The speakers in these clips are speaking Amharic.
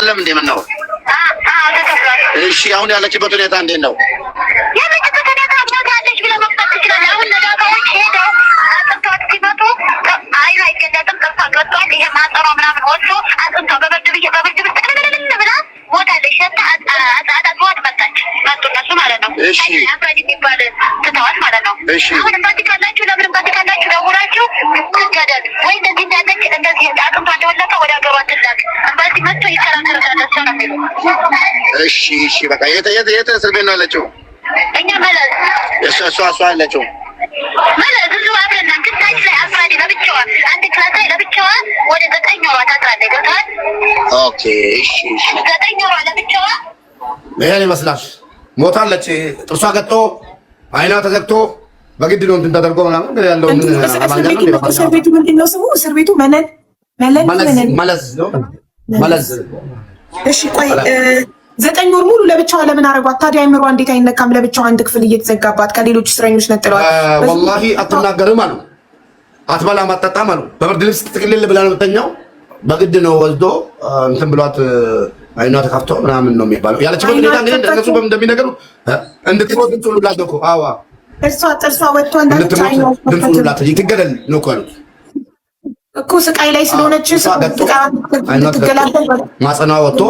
አይደለም እንዴ? ምን ነው? እሺ አሁን ያለችበት ሁኔታ እንዴት ነው? ያለችበት ሁኔታ ሞታለች ብለህ መፍታት ትችላለህ። አሁን ነዳታዎች ሄደው አጥንቷት ሲመጡ አይኑ አይገለጥም፣ ጥርሷ ገብቷል። ይሄ ማጠሯ ምናምን ወጥቶ አጥንቷ በብርድ ብላ ሞታለች። ሸታ አጣጥቧት መጣች። መጡ እነሱ ማለት ነው። እሺ አባዲ የሚባል ትተዋት ማለት ነው። እሺ አሁን እምባቲ ካላችሁ ለምን እምባቲ ካላችሁ ደውላችሁ ትገደል ወይ እንደዚህ እንዳለች እንደዚህ አጥንቷ እንደወለቀ ወደ ሀገሯ ትላክ እምባቲ መጥቶ ይከራከራል። እሱ ነው የሚሉ። እሺ እሺ በቃ የት እስር ቤት ነው ያለችው? እኛ መለስ እሷ ያለችው መለስ ብዙ አብረና ግዳጅ ላይ አስራዲ ለብቻዋ አንድ ክላስ ላይ ለብቻዋ ወደ 9 ወሯ ታስራለች። ገብቶሃል? ኦኬ እሺ እሺ 9 ወሯ ለብቻዋ ይሄን ይመስላል። ሞታለች። ጥርሷ ገጦ አይኗ ተዘግቶ በግድ ነው እንትን ተደርጎ ምናምን እንግዲህ ያለው እስር ቤቱ ምንድን ነው ስሙ? እስር ቤቱ መለስ። እሺ ቆይ 9 ወር ሙሉ ለብቻዋ ለምን አረጓት ታዲያ? አይምሯ እንዴት አይነካም? ለብቻዋ አንድ ክፍል እየተዘጋባት ከሌሎች እስረኞች ነጥለዋል። ወላሂ አትናገርም አሉ፣ አትበላም አትጠጣም አሉ። በብርድ ልብስ ትጥቅልል ብላ ነው የምተኛው። በግድ ነው ወስዶ እንትን ብሏት አይኗ ተከፍቶ ምናምን ነው የሚባለው። ያለችበት ሁኔታ እንግዲህ እነሱ በምን እንደሚነገሩ እንድትሞት ድምፅ ሁሉ ላደኩ አዋ ጥርሷ ወጥቶ እንዳትቻይ ነው ድምፅ ሁሉ ላት ትገደል ነው እኮ ስቃይ ላይ ስለሆነች ትገላበል ማጸኗ ወጥቶ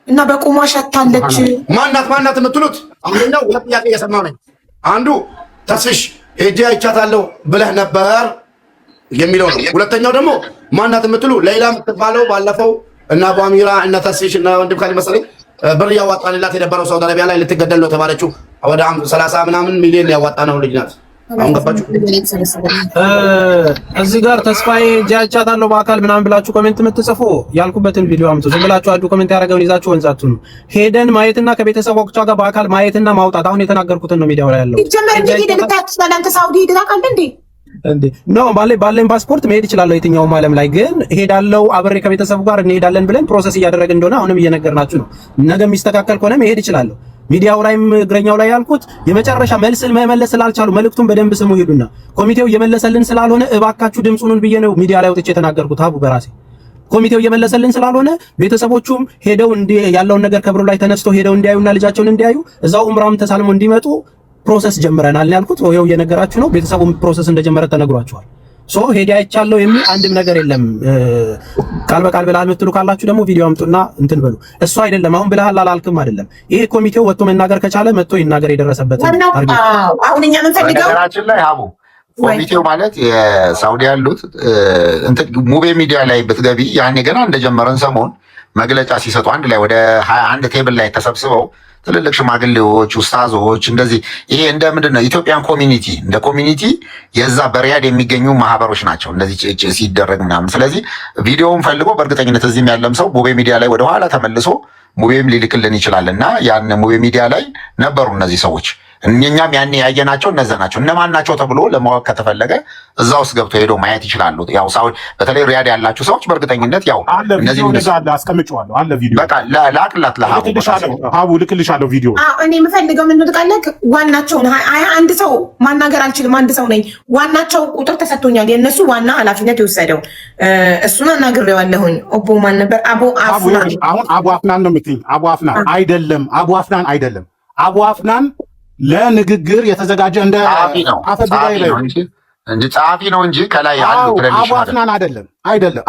እና በቁሟ ሸታለች። ማናት የምትሉት አንደኛው ሁለት ጥያቄ እየሰማሁ ነኝ። አንዱ ተስፍሽ ሄጄ አይቻታለሁ ብለህ ነበር የሚለው ነው። ሁለተኛው ደግሞ ማናት የምትሉ ሌላ የምትባለው ባለፈው እና አሚራ እና ተስፍሽ እና ወንድም ካሊ መሰለኝ ብር ያዋጣንላት የነበረው ሳውዲ አረቢያ ላይ ልትገደል ነው ተባለችው። ወደ 30 ምናምን ሚሊዮን ያዋጣ ነው ልጅ ናት። አሁን ገባችሁ? እዚህ ጋር ተስፋዬ ጃቻታለሁ በአካል ምናምን ብላችሁ ኮሜንት የምትጽፉ ያልኩበትን ቪዲዮ አምጡ። ዝም ብላችሁ አዱ ኮሜንት ያደረገውን ይዛችሁ ወንዛቱ ነው ሄደን ማየትና ከቤተሰቦቿ ጋር በአካል ማየትና ማውጣት። አሁን የተናገርኩትን ነው ሚዲያው ላይ ያለው። ይጀመር እንዴ ለታክስ ባላንተ ሳውዲ ሄደህ እንዴ? እንዴ ኖ ባለኝ ፓስፖርት መሄድ እችላለሁ የትኛውም ዓለም ላይ ግን ሄዳለሁ። አብሬ ከቤተሰቡ ጋር እንሄዳለን ብለን ፕሮሰስ እያደረግን እንደሆነ አሁንም እየነገርናችሁ ነው። ነገ የሚስተካከል ከሆነ መሄድ እችላለሁ። ሚዲያው ላይም እግረኛው ላይ ያልኩት የመጨረሻ መልስ መመለስ ስላልቻሉ መልእክቱን በደንብ ስሙ ሄዱና ኮሚቴው እየመለሰልን ስላልሆነ እባካችሁ ድምጹን ብዬ ነው ሚዲያ ላይ ወጥቼ የተናገርኩት። አቡ በራሴ ኮሚቴው እየመለሰልን ስላልሆነ ቤተሰቦቹም ሄደው ያለውን ነገር ከብሩ ላይ ተነስተው ሄደው እንዲያዩና ልጃቸውን እንዲያዩ እዛው ኡምራም ተሳልሞ እንዲመጡ ፕሮሰስ ጀምረናል ያልኩት ወይው እየነገራችሁ ነው። ቤተሰቡም ፕሮሰስ እንደጀመረ ተነግሯቸዋል። ሶ ሄዲ አይቻለሁ የሚል አንድም ነገር የለም። ቃል በቃል ብለሃል የምትሉ ካላችሁ ደግሞ ቪዲዮ አምጡና እንትን በሉ። እሱ አይደለም አሁን ብለሃል አላልክም አይደለም። ይሄ ኮሚቴው ወጥቶ መናገር ከቻለ መጥቶ ይናገር የደረሰበት አሁን እኛ ምን ፈልገው ነገራችን ላይ ሀቡ ኮሚቴው ማለት የሳውዲ ያሉት እንትን ሙቤ ሚዲያ ላይ ብትገቢ ያኔ ገና እንደጀመረን ሰሞን መግለጫ ሲሰጡ አንድ ላይ ወደ 21 ቴብል ላይ ተሰብስበው ትልልቅ ሽማግሌዎች፣ ኡስታዞች እንደዚህ ይሄ እንደ ምንድን ነው ኢትዮጵያን ኮሚኒቲ እንደ ኮሚኒቲ የዛ በሪያድ የሚገኙ ማህበሮች ናቸው እንደዚህ ሲደረግ ምናምን። ስለዚህ ቪዲዮውን ፈልጎ በእርግጠኝነት እዚህም ያለም ሰው ሙቤ ሚዲያ ላይ ወደኋላ ተመልሶ ሙቤም ሊልክልን ይችላል እና ያን ሙቤ ሚዲያ ላይ ነበሩ እነዚህ ሰዎች። እኛም ያኔ ያየናቸው እነዛ ናቸው። እነማን ናቸው ተብሎ ለማወቅ ከተፈለገ እዛ ውስጥ ገብቶ ሄዶ ማየት ይችላሉ። ያው ሳውዲ በተለይ ሪያድ ያላችሁ ሰዎች በእርግጠኝነት ያው እነዚህ አስቀምጬዋለሁ አለ ቪዲዮ በቃ ላቅላት ለሀቡ ልክልሻለሁ ቪዲዮ። እኔ የምፈልገው ምን ልቃለክ ዋናቸው አንድ ሰው ማናገር አልችልም። አንድ ሰው ነኝ። ዋናቸው ቁጥር ተሰጥቶኛል። የእነሱ ዋና ኃላፊነት የወሰደው እሱን አናግሬዋለሁኝ። ኦቦ ማን ነበር? አቡ አፍናን። አሁን አቡ አፍናን ነው የምትይኝ? አቡ አፍናን አይደለም። አቡ አፍናን አይደለም። አቡ አፍናን ለንግግር የተዘጋጀ እንደ አፈጉባኤ ላይ እንጂ ጸሐፊ ነው እንጂ ከላይ ያሉ አቡ አፍናን አይደለም።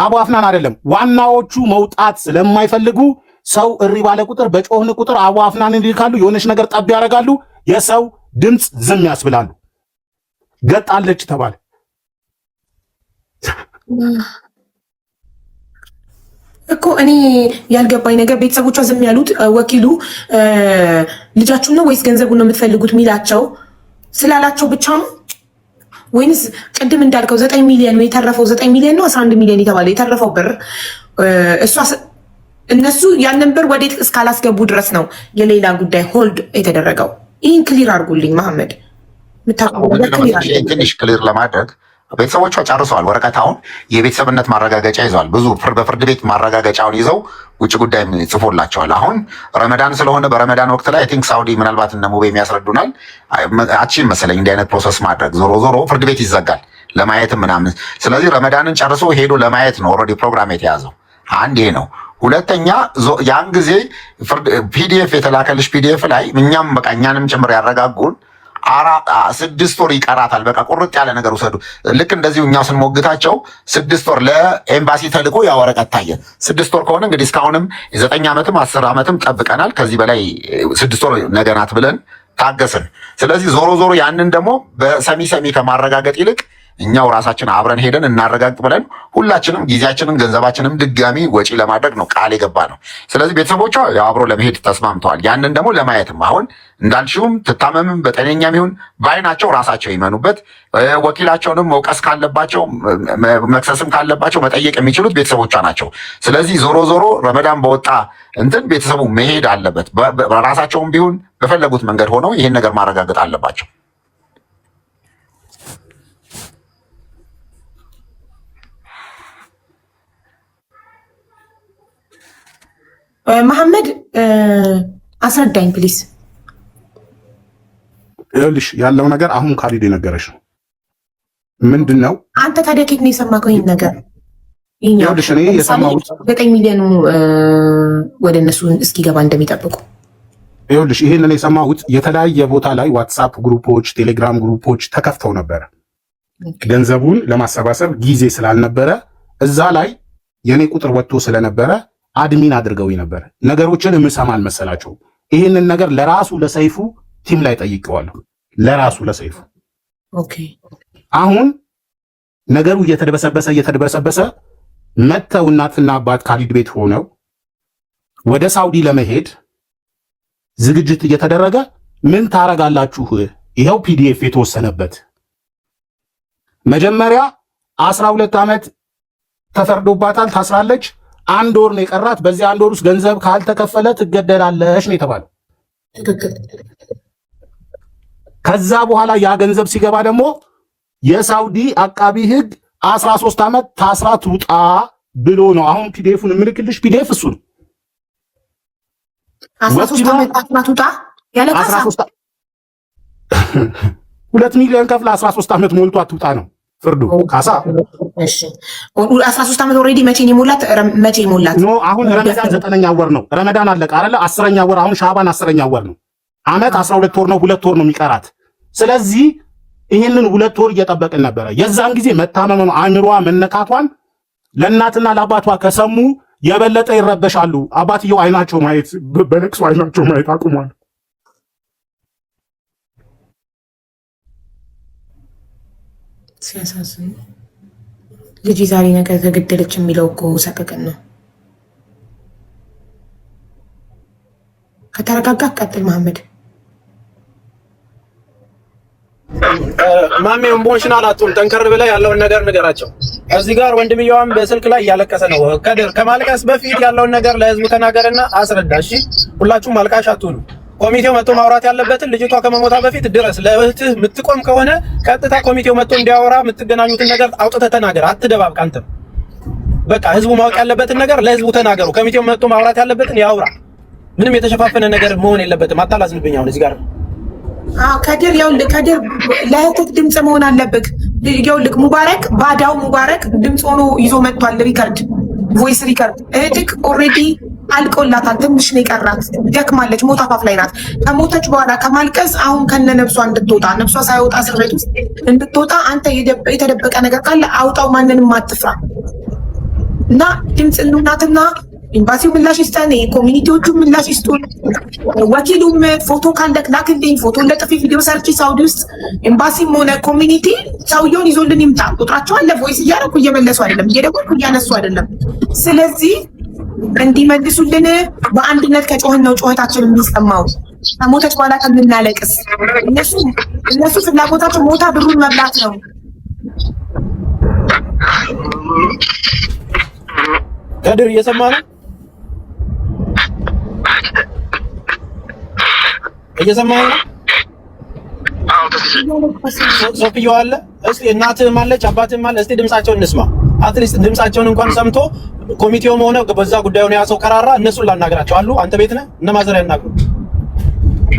አቡ አፍናን አይደለም። ዋናዎቹ መውጣት ስለማይፈልጉ ሰው እሪ ባለ ቁጥር በጮህን ቁጥር አቡ አፍናንን ይልካሉ። የሆነች ነገር ጠብ ያደርጋሉ። የሰው ድምፅ ዝም ያስብላሉ። ገጣለች ተባለ። እኮ እኔ ያልገባኝ ነገር ቤተሰቦቿ ዝም ያሉት ወኪሉ ልጃችሁን ነው ወይስ ገንዘቡን ነው የምትፈልጉት ሚላቸው ስላላቸው ብቻ ነው ወይንስ ቅድም እንዳልከው 9 ሚሊዮን ነው የተረፈው? 9 ሚሊዮን ነው 11 ሚሊዮን የተባለው የተረፈው ብር እነሱ ያንን ብር ወዴት እስካላስገቡ ድረስ ነው የሌላ ጉዳይ ሆልድ የተደረገው። ይህን ክሊር አድርጉልኝ መሐመድ። ትንሽ ክሊር ለማድረግ ቤተሰቦቿ ጨርሰዋል። ወረቀት አሁን የቤተሰብነት ማረጋገጫ ይዘዋል። ብዙ በፍርድ ቤት ማረጋገጫውን ይዘው ውጭ ጉዳይ ጽፎላቸዋል። አሁን ረመዳን ስለሆነ በረመዳን ወቅት ላይ አይ ቲንክ ሳውዲ ምናልባት እነ ሙቤ የሚያስረዱናል አቺን መሰለኝ እንዲህ አይነት ፕሮሰስ ማድረግ ዞሮ ዞሮ ፍርድ ቤት ይዘጋል። ለማየትም ምናምን። ስለዚህ ረመዳንን ጨርሶ ሄዶ ለማየት ነው ኦልሬዲ ፕሮግራም የተያዘው። አንድ ይሄ ነው። ሁለተኛ ያን ጊዜ ፒዲኤፍ የተላከልሽ ፒዲኤፍ ላይ እኛም በቃ እኛንም ጭምር ያረጋጉን 6 ወር ይቀራታል። በቃ ቁርጥ ያለ ነገር ውሰዱ። ልክ እንደዚሁ እኛ ስንሞግታቸው 6 ወር ለኤምባሲ ተልኮ ያ ወረቀት ታየ። 6 ወር ከሆነ እንግዲህ እስካሁንም 9 ዓመትም 10 ዓመትም ጠብቀናል። ከዚህ በላይ 6 ወር ነገናት ብለን ታገስን። ስለዚህ ዞሮ ዞሮ ያንን ደግሞ በሰሚ ከማረጋገጥ ይልቅ እኛው ራሳችን አብረን ሄደን እናረጋግጥ ብለን ሁላችንም ጊዜያችንን ገንዘባችንም ድጋሚ ወጪ ለማድረግ ነው ቃል የገባ ነው። ስለዚህ ቤተሰቦቿ ያው አብሮ ለመሄድ ተስማምተዋል። ያንን ደግሞ ለማየትም አሁን እንዳልሽውም ትታመምም በጤነኛም ይሁን ባይናቸው ራሳቸው ይመኑበት። ወኪላቸውንም መውቀስ ካለባቸው መክሰስም ካለባቸው መጠየቅ የሚችሉት ቤተሰቦቿ ናቸው። ስለዚህ ዞሮ ዞሮ ረመዳን በወጣ እንትን ቤተሰቡ መሄድ አለበት። ራሳቸውም ቢሆን በፈለጉት መንገድ ሆነው ይህን ነገር ማረጋገጥ አለባቸው። መሐመድ አስረዳኝ ፕሊስ። ይኸውልሽ ያለው ነገር አሁን ካሊድ የነገረሽ ነው። ምንድን ነው አንተ ታዲያ ከየት ነው የሰማከው ይሄን ነገር? ይኸውልሽ እኔ የሰማሁት 9 ሚሊዮን ወደ እነሱ እስኪገባ እንደሚጠብቁ። ይኸውልሽ ይሄንን የሰማሁት የተለያየ ቦታ ላይ ዋትሳፕ ግሩፖች፣ ቴሌግራም ግሩፖች ተከፍተው ነበረ። ገንዘቡን ለማሰባሰብ ጊዜ ስላልነበረ እዛ ላይ የኔ ቁጥር ወጥቶ ስለነበረ አድሚን አድርገው ነበር። ነገሮችን የምሰማ አልመሰላቸው። ይህንን ነገር ለራሱ ለሰይፉ ቲም ላይ ጠይቀዋለሁ። ለራሱ ለሰይፉ ኦኬ። አሁን ነገሩ እየተደበሰበሰ መተው እናትና አባት ካሊድ ቤት ሆነው ወደ ሳውዲ ለመሄድ ዝግጅት እየተደረገ ምን ታረጋላችሁ? ይኸው ፒዲኤፍ የተወሰነበት መጀመሪያ 12 ዓመት ተፈርዶባታል፣ ታስራለች። 1 ወር ነው የቀራት። በዚህ 1 ወር ውስጥ ገንዘብ ካልተከፈለ ትገደላለሽ ነው የተባለው። ከዛ በኋላ ያ ገንዘብ ሲገባ ደግሞ የሳውዲ አቃቢ ሕግ 13 ዓመት ታስራ ትውጣ ብሎ ነው። አሁን ፒዲኤፉን የምልክልሽ ፒዲኤፍ እሱ ነው። 13 ዓመት ታስራ ትውጣ ያለ ካሳ 2 ሚሊዮን ከፍላ 13 ዓመት ሞልቷ ትውጣ ነው ፍርዱ። ካሳ እሺ 13 ዓመት ኦልሬዲ መቼ ነው የሞላት? መቼ ሞላት? ኖ አሁን ረመዳን 9ኛ ወር ነው። ረመዳን አለቀ አይደለ? 10ኛ ወር አሁን ሻባን 10ኛ ወር ነው። አመት 12 ወር ነው። 2 ወር ነው የሚቀራት። ስለዚህ ይሄንን 2 ወር እየጠበቅን ነበረ። የዛን ጊዜ መታመመ አእምሯ መነካቷን ለእናትና ለአባቷ ከሰሙ የበለጠ ይረበሻሉ። አባትየው አይናቸው ማየት በለቅሶ አይናቸው ማየት አቁሟል። ሲያሳዝን ልጅ ዛሬ ነገር ተገደለች የሚለው እኮ ሰቀቀን ነው። ከተረጋጋ ቀጥል መሐመድ። ማሜ ኢሞሽናል አትሁን፣ ጠንከር ብለህ ያለውን ነገር ንገራቸው። እዚህ ጋር ወንድምየዋም በስልክ ላይ እያለቀሰ ነው። ከድር ከማልቀስ በፊት ያለውን ነገር ለህዝቡ ተናገርና አስረዳ። እሺ ሁላችሁም አልቃሽ አትሁኑ። ኮሚቴው መጥቶ ማውራት ያለበትን ልጅቷ ከመሞታ በፊት ድረስ ለእህትህ የምትቆም ከሆነ ቀጥታ ኮሚቴው መጥቶ እንዲያወራ የምትገናኙትን ነገር አውጥተህ ተናገር። አትደባብቅ። አንተም በቃ ህዝቡ ማወቅ ያለበትን ነገር ለህዝቡ ተናገሩ። ኮሚቴው መጥቶ ማውራት ያለበትን ያውራ። ምንም የተሸፋፈነ ነገር መሆን የለበትም። አታላዝንብኝ። አሁን እዚህ ጋር ከድር ይኸውልህ፣ ከድር ለእህትህ ድምፅ መሆን አለብህ። ይኸውልህ ሙባረክ ባዳው ሙባረክ ድምፅ ሆኖ ይዞ መጥቷል። ሪከርድ ቮይስ ሪከርድ። እህትህ ኦልሬዲ አልቆላታል። ትንሽ ነው የቀራት። ደክማለች። ሞት አፋፍ ላይ ናት። ከሞተች በኋላ ከማልቀስ አሁን ከነ ነፍሷ እንድትወጣ ነፍሷ ሳይወጣ እስር ቤት ውስጥ እንድትወጣ አንተ የተደበቀ ነገር ካለ አውጣው። ማንንም አትፍራ እና ድምፅ እንሁናትና ኤምባሲው ምላሽ ይስጠን፣ ኮሚኒቲዎቹ ምላሽ ይስጡን። ወኪሉም ፎቶ ካለክ ላክልኝ። ፎቶ ለጥፊ ቪዲዮ ሰርች ሳውዲ ውስጥ ኤምባሲም ሆነ ኮሚኒቲ ሰውየውን ይዞልን ይምጣ። ቁጥራቸው አለ። ቮይስ እያደረኩ እየመለሱ አይደለም፣ እየደወልኩ እያነሱ አይደለም። ስለዚህ እንዲመልሱልን በአንድነት ከጮህን ነው ጮህታችን የሚሰማው። ከሞተች በኋላ ከምናለቅስ እነሱ ፍላጎታቸው ሞታ ብሩን መብላት ነው። ከድር እየሰማ ነው? እየሰማኸኝ ነው? ሶፊዮ አለ። እስቲ እናትህም አለች አባትህም አለ። እስቲ ድምጻቸውን እንስማ። አትሊስት ድምጻቸውን እንኳን ሰምቶ ኮሚቴውም ሆነ በዛ ጉዳዩን ያሰው ከራራ እነሱን ላናገራቸው አሉ። አንተ ቤት ነህ? እነ ማዘር ያናግሩ።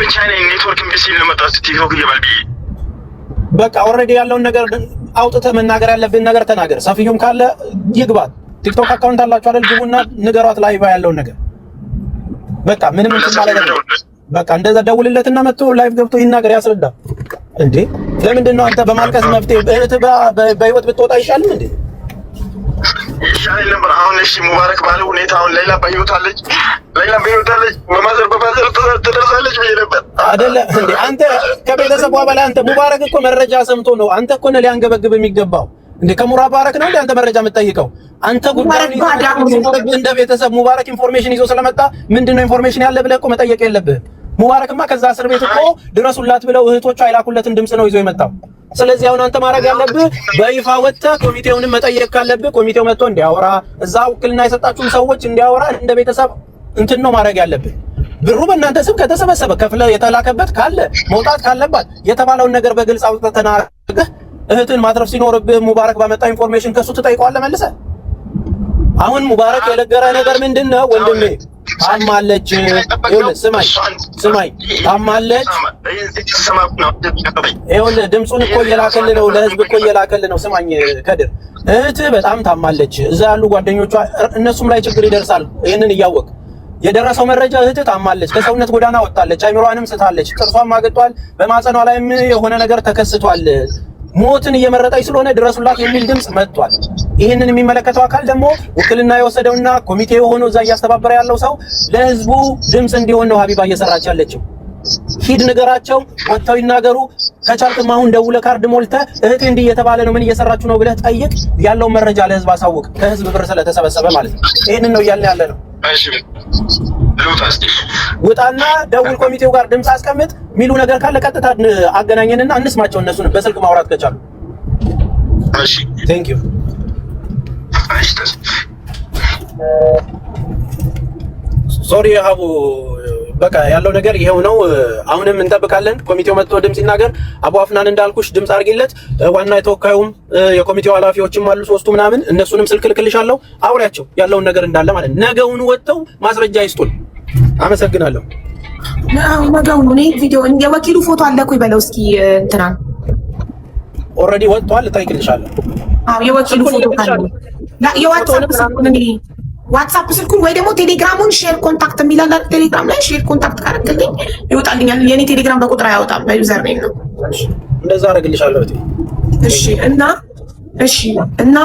ብቻ ነኝ ኔትወርክ እምቢ ሲል ነው መጣሁት። ቲክቶክ እየባልቢ በቃ ኦልሬዲ ያለውን ነገር አውጥተህ መናገር ያለብን ነገር ተናገር። ሰፊዩም ካለ ይግባት። ቲክቶክ አካውንት አላችሁ አይደል? ግቡና ንገሯት ላይ ያለውን ነገር በቃ ምንም እንትን ማለት ነው። በቃ እንደዛ ደውልለትና መጥቶ ላይቭ ገብቶ ይናገር፣ ያስረዳ። እንዴ ለምንድን ነው አንተ በማልቀስ መፍትሄ እህትህ በህይወት ብትወጣ አይሻልም እንዴ? ይሻል ነበር። አሁን እሺ ሙባረክ ባለ ሁኔታ አሁን ሌላ በህይወት አለች፣ ሌላ በህይወት አለች፣ በማዘር ትደርሳለች ብዬ ነበር አይደለ እንዴ? አንተ ከቤተሰቧ በላይ አንተ ሙባረክ እኮ መረጃ ሰምቶ ነው። አንተ እኮ ነህ ሊያንገበግብ የሚገባው እንዴ? ከሙባረክ ነው እንዴ አንተ መረጃ የምትጠይቀው? አንተ ጉዳዩን እንደ ቤተሰብ ሙባረክ ኢንፎርሜሽን ይዞ ስለመጣ ምንድነው ኢንፎርሜሽን ያለ ብለህ እኮ መጠየቅ የለብህም። ሙባረክማ ከዛ እስር ቤት እኮ ድረሱላት ብለው እህቶቿ አይላኩለትን ድምጽ ነው ይዞ የመጣው። ስለዚህ አሁን አንተ ማድረግ ያለብህ በይፋ ወጥተህ ኮሚቴውንም መጠየቅ ካለብህ ኮሚቴው መጥቶ እንዲያወራ፣ እዛ ውክልና የሰጣችሁን ሰዎች እንዲያወራ እንደ ቤተሰብ እንትን ነው ማድረግ ያለብህ። ብሩ በእናንተ ስም ከተሰበሰበ ከፍለ የተላከበት ካለ መውጣት ካለባት የተባለውን ነገር በግልጽ አውጥተህ ተናግረህ እህትን ማትረፍ ሲኖርብህ ሙባረክ ባመጣ ኢንፎርሜሽን ከሱ ትጠይቀዋለህ መልሰህ። አሁን ሙባረክ የነገረህ ነገር ምንድነው ወንድሜ? ታማለች። ይኸውልህ ስማኝ ታማለች። ይኸውልህ ድምፁን እኮ እየላከልህ ነው፣ ለህዝብ እኮ እየላከልህ ነው። ስማኝ ከድር እህትህ በጣም ታማለች። እዛ ያሉ ጓደኞቿ እነሱም ላይ ችግር ይደርሳል። ይህንን እያወቅ የደረሰው መረጃ እህትህ ታማለች፣ ከሰውነት ጎዳና ወጣለች፣ አይምሯንም ስታለች፣ ጥርሷም አግጧል፣ በማጸኗ ላይም የሆነ ነገር ተከስቷል። ሞትን እየመረጠች ስለሆነ ድረሱላት የሚል ድምጽ መጥቷል። ይህንን የሚመለከተው አካል ደግሞ ውክልና የወሰደውና ኮሚቴ ሆኖ እዛ እያስተባበረ ያለው ሰው ለህዝቡ ድምጽ እንዲሆን ነው ሀቢባ እየሰራች ያለችው። ሂድ ንገራቸው፣ ወጥተው ይናገሩ። ከቻልክም አሁን ደውለህ ካርድ ሞልተህ እህቴ እንዲህ እየተባለ ነው ምን እየሰራችሁ ነው ብለህ ጠይቅ። ያለውን መረጃ ለህዝብ አሳውቅ። ከህዝብ ብር ስለተሰበሰበ ማለት ነው። ይህንን ነው እያልን ያለ ነው። ውጣና ደውል፣ ኮሚቴው ጋር ድምጽ አስቀምጥ። ሚሉ ነገር ካለ ቀጥታ አገናኘንና እንስማቸው። እነሱን በስልክ ማውራት ከቻሉ እሺ። ቴንክ ዩ። ሶሪ ሀቡ፣ በቃ ያለው ነገር ይሄው ነው። አሁንም እንጠብቃለን። ኮሚቴው መጥቶ ድምጽ ይናገር። አቡ አፍናን እንዳልኩሽ ድምጽ አድርጊለት። ዋና የተወካዩም የኮሚቴው ኃላፊዎችም አሉ ሶስቱ ምናምን፣ እነሱንም ስልክ ልክልሻለሁ። አውሪያቸው ያለውን ነገር እንዳለ ማለት ነው። ነገውን ወጥተው ማስረጃ ይስጡን። አመሰግናለሁ። ነገውን እኔ ቪዲዮ የወኪሉ ፎቶ አለ እኮ ይበለው እስኪ እንትና ኦልሬዲ ወጥቷል። እጠይቅልሻለሁ። አዎ የወኪሉ ፎቶ ካለ ዋትሳፕ ስልኩን ወይ ደግሞ ቴሌግራሙን ሼር ኮንታክት የሚላል ቴሌግራም ላይ ሼር ኮንታክት ካረክልኝ ይወጣልኛል። የኔ ቴሌግራም በቁጥር አያወጣም፣ በዩዘር ኔም ነው። እንደዛ አደርግልሻለሁ። እሺ እና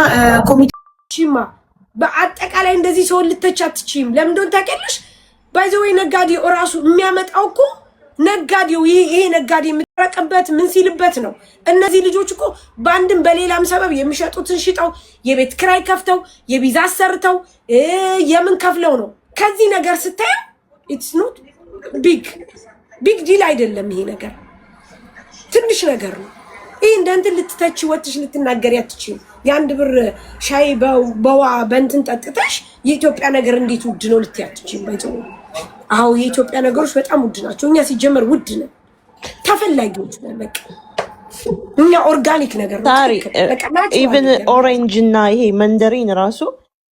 ኮሚቴማ በአጠቃላይ እንደዚህ ሰው ልተች አትችይም። ለምን እንደሆነ ታውቂያለሽ? ባይዘው ነጋዴው እራሱ የሚያመጣው እኮ ነጋዴው ይሄ ነጋዴ የምትረቀበት ምን ሲልበት ነው። እነዚህ ልጆች እኮ በአንድም በሌላም ሰበብ የሚሸጡትን ሽጠው የቤት ክራይ ከፍተው የቪዛ አሰርተው የምን ከፍለው ነው። ከዚህ ነገር ስታየው ኢትስ ኖት ቢግ ዲል አይደለም። ይሄ ነገር ትንሽ ነገር ነው። ይሄ እንደንትን ልትተች ወጥሽ ልትናገሪ አትችይም። የአንድ ብር ሻይ በዋ በእንትን ጠጥተሽ የኢትዮጵያ ነገር እንዴት ውድ ነው ልትይ አትችይም። ባይዘው አዎ የኢትዮጵያ ነገሮች በጣም ውድ ናቸው። እኛ ሲጀመር ውድ ነው፣ ተፈላጊዎች ነን። በቃ እኛ ኦርጋኒክ ነገር ነው። ኢቭን ኦሬንጅ እና ይሄ መንደሪን ራሱ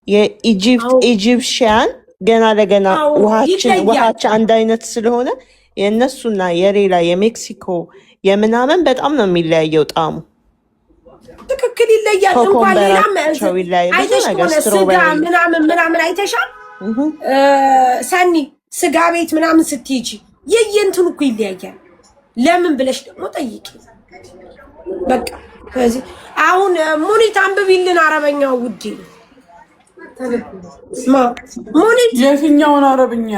የኢጂፕሽያን ገና ለገና ውሃችን አንድ አይነት ስለሆነ የእነሱና የሌላ የሜክሲኮ የምናምን በጣም ነው የሚለያየው ጣዕሙ። ትክክል ይለያል። እንኳን ሌላ አይተሽ ከሆነ ስጋ ምናምን አይተሻል ሰኒ ስጋ ቤት ምናምን ስትሄጂ የየንትን እኮ ይለያያል። ለምን ብለሽ ደግሞ ጠይቂ። በቃ ስለዚህ አሁን ሙኒት አንብቢልን አረበኛው ውዴ። ሙኒት የትኛውን አረበኛ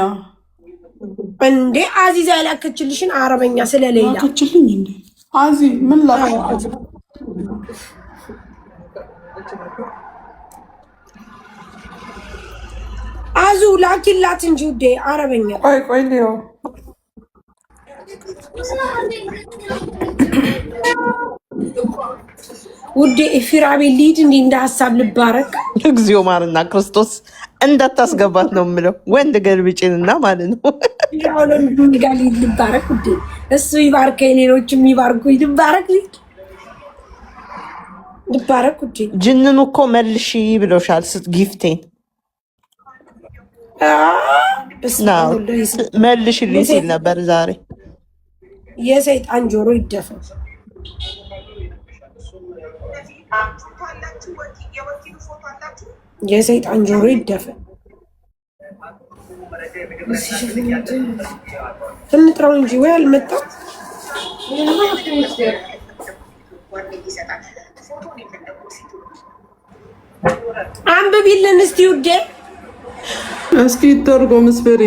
እንዴ? አዚዛ ያላከችልሽን አረበኛ ስለሌላ ያላከችልኝ እንዴ? አዚ ምን ላካ አዙ ላኪላት እንጂ ውዴ አረበኛ። ቆይ ሊዮ ውዴ ኢፍራቤ ሊድ እንዴ እንደ ሐሳብ ልባረክ። እግዚኦ ማርና ክርስቶስ እንዳታስገባት ነው የምለው። ወንድ ገልብጭንና ማለት ነው። ያው ለምን ጋር ልባረክ ውዴ። እሱ ይባርከኝ፣ ሌሎችም ይባርኩ። ልባረክ ውዴ። ጅንኑ እኮ መልሺ ብሎሻል ጊፍቴን መልሽልኝ ሲል ነበር ዛሬ። የሰይጣን ጆሮ ይደፈን። የሰይጣን ጆሮ ይደፈን። እንጥራው እንጂ ወይ አልመጣም። አንብቢልን እስቲ ውዴ። እስኪ ተርጎም መስፈሪ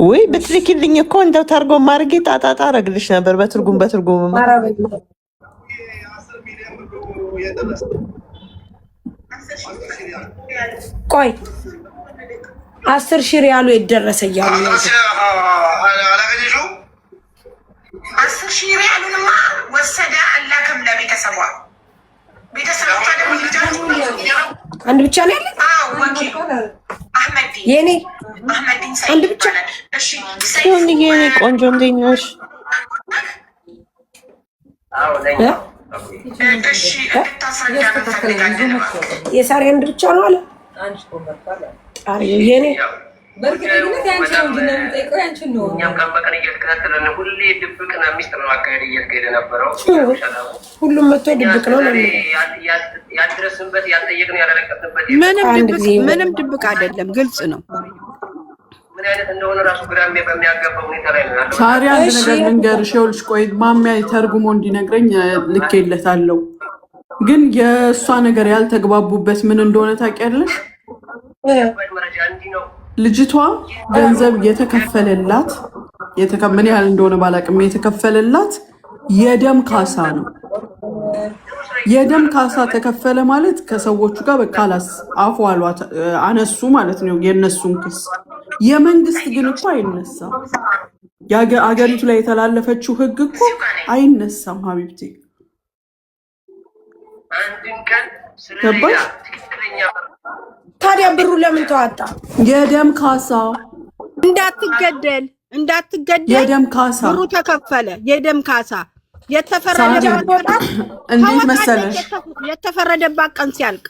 ወይ ብትልኪልኝ እኮ እንደው ተርጎም ማድረግ ጣጣጣ አረግልሽ ነበር። በትርጉም ቆይ 10,000 ሪያሉ የደረሰ እያሉ ነው። 10,000 ሪያሉንማ ወሰደ አላከም ለቤተሰቧ። ቤተሰቦቿ ደግሞ ልጃቸው አንድ ብቻ ነው ያለ። አህመዲን የኔ አህመዲን አንድ ብቻ። እሺ ሲሆን የኔ ቆንጆ እንዴት ነሽ? እሺ እንድታስረዳ እንፈልጋለን። የሳሪ አንድ ብቻ ነው አለ። የኔ በእርግጠኝነት ያንቺ ነው እንጂ ነው የሚጠይቀው ያንቺን ነው። እኛም ቀን በቀን እየተከታተልን ሁሌ ድብቅና ሚስጥር ነው አካሄድ እየተካሄደ ነበረው። ሁሉም መጥቶ ድብቅ ነው ነው ያልደረስንበት ያልጠየቅን ያላለቀስንበት ምንም ድብቅ አይደለም፣ ግልጽ ነው። ምን አይነት እንደሆነ ራሱ ግራም በሚያገባ ሁኔታ ላይ ነው ያለው። ሳሪ አንድ ነገር ልንገርሽ፣ ይኸውልሽ ቆይ ማሚያ ተርጉሞ እንዲነግረኝ ልኬለታለሁ። ግን የእሷ ነገር ያልተግባቡበት ምን እንደሆነ ታውቂያለሽ? ልጅቷ ገንዘብ የተከፈለላት ምን ያህል እንደሆነ ባላቅም የተከፈለላት የደም ካሳ ነው። የደም ካሳ ተከፈለ ማለት ከሰዎቹ ጋር በካላስ አፉ አሏት አነሱ ማለት ነው የነሱን ክስ። የመንግስት ግን እኮ አይነሳም። አገሪቱ ላይ የተላለፈችው ህግ እኮ አይነሳም። ሀቢብቴ ገባሽ? ታዲያ ብሩ ለምን ተዋጣ? የደም ካሳ እንዳትገደል የደም ካሳ ብሩ ተከፈለ። የደም ካሳ የተፈረደባት እንዴት መሰለሽ? የተፈረደባት ቀን ሲያልቅ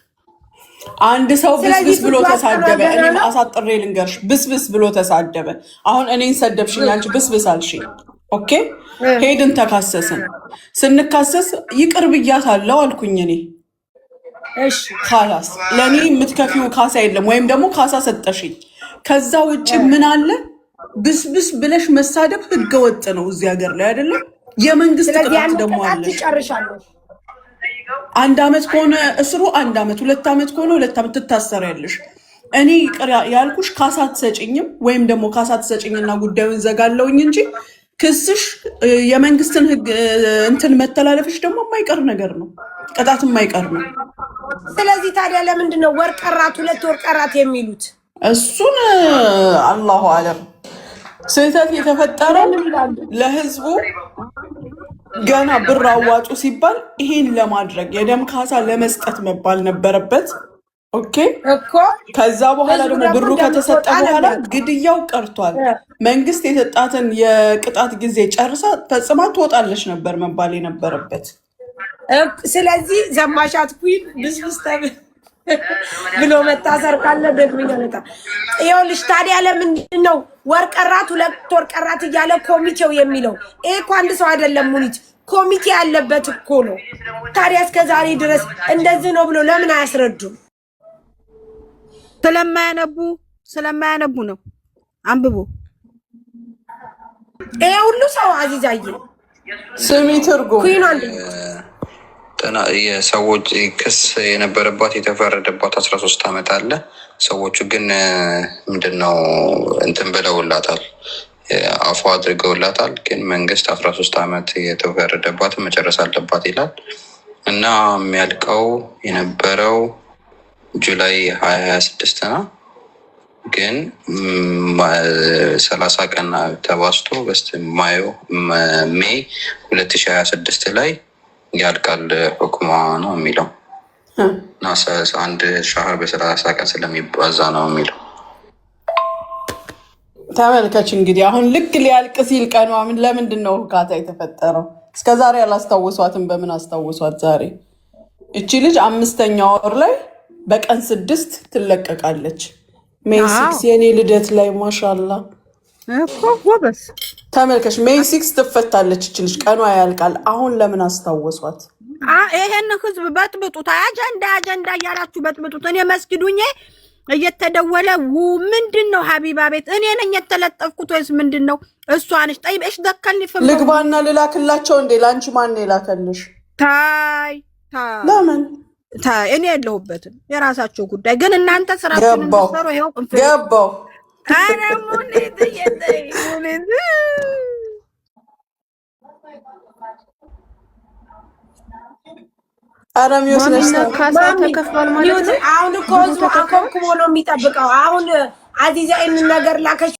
አንድ ሰው ብስብስ ብሎ ተሳደበ። እኔም አሳጥሬ ልንገርሽ፣ ብስብስ ብሎ ተሳደበ። አሁን እኔን ሰደብሽኝ፣ አንቺ ብስብስ አልሽኝ። ኦኬ ሄድን ተካሰስን። ስንካሰስ ይቅር ብያታለሁ አልኩኝ እኔ። እሺ ካላስ ለኔ የምትከፊው ካሳ የለም፣ ወይም ደግሞ ካሳ ሰጠሽኝ። ከዛ ውጭ ምን አለ? ብስብስ ብለሽ መሳደብ ህገወጥ ነው እዚህ ሀገር ላይ አይደለም። የመንግስት ቅጣት ደግሞ አለ። አንድ አመት ከሆነ እስሩ 1 አመት፣ 2 አመት ከሆነ 2 አመት ትታሰሪያለሽ። እኔ ይቅር ያልኩሽ ካሳ ትሰጭኝም ወይም ደግሞ ካሳ ትሰጭኝና ጉዳዩን ዘጋለውኝ እንጂ ክስሽ የመንግስትን ህግ እንትን መተላለፍሽ ደግሞ የማይቀር ነገር ነው፣ ቅጣት የማይቀር ነው። ስለዚህ ታዲያ ለምንድን ነው ወር ቀራት 2 ወር ቀራት የሚሉት? እሱን አላሁ አለም። ስህተት የተፈጠረው ለህዝቡ ገና ብር አዋጡ ሲባል ይሄን ለማድረግ የደም ካሳ ለመስጠት መባል ነበረበት። ኦኬ እኮ ከዛ በኋላ ደግሞ ብሩ ከተሰጠ በኋላ ግድያው ቀርቷል። መንግስት የሰጣትን የቅጣት ጊዜ ጨርሳ ፈጽማ ትወጣለች ነበር መባል የነበረበት። ስለዚህ ዘማሻት ኩይን ብስብስ ብሎ መታሰር ካለ ደግሞኛ ነታ። ይኸውልሽ ታዲያ ለምንድን ነው ወር ቀራት 2 ወር ቀራት እያለ ኮሚቴው የሚለው? ይሄ እኮ አንድ ሰው አይደለም ሙኒት፣ ኮሚቴ ያለበት እኮ ነው። ታዲያ እስከ ዛሬ ድረስ እንደዚህ ነው ብሎ ለምን አያስረዱም? ስለማያነቡ ነው። አንብቦ ይሄ ሁሉ ሰው አዚዛዬ ስሚ ትርጉም የሰዎች ክስ የነበረባት የተፈረደባት 13 ዓመት አለ። ሰዎቹ ግን ምንድነው እንትን ብለውላታል፣ አፏ አድርገውላታል። ግን መንግስት 13 ዓመት የተፈረደባት መጨረስ አለባት ይላል እና የሚያልቀው የነበረው ጁላይ 2026 ነው። ግን 30 ቀን ተባስቶ ሜይ 2026 ላይ ያልቃል ሁክሟ ነው የሚለው እና 1 ሻህር በ30 ቀን ስለሚባዛ ነው የሚለው። ተመልከች እንግዲህ አሁን ልክ ሊያልቅ ሲል ቀኗ ለምንድን ነው ሁካታ የተፈጠረው? እስከዛሬ አላስታወሷትም። በምን አስታወሷት? ዛሬ እቺ ልጅ 5ኛ ወር ላይ በቀን 6 ትለቀቃለች። ሜይ 6 የኔ ልደት ላይ ማሻላ እኮ ጎበስ ተመልከች። ሜይ 6 ትፈታለች እቺ ልጅ፣ ቀኗ ያልቃል። አሁን ለምን አስታወሷት? ይሄን ህዝብ በጥብጡት፣ አጀንዳ እያላችሁ በጥብጡት። እኔ መስጊዱኝ እየተደወለ ምንድነው ሀቢባ ቤት እኔ ነኝ የተለጠፍኩት ወይስ ምንድነው? እሷ ነች። ጠይብ እሺ ደከልኝ ፍም ልግባና ልላክላቸው እንዴ? ላንቺ ማን የላከልሽ? ታይ ለምን እኔ የለሁበትም፣ የራሳቸው ጉዳይ። ግን እናንተ ስራችሁን እንድትሰሩ ይኸው ገባው። ኧረ ሙኒት ሙኒት አረሚዮስ ካሳ ተከፍሏል ማለት ነው። አሁን እኮ አኮብኩቦ ነው የሚጠብቀው። አሁን አዚዛ ይህንን ነገር ላከች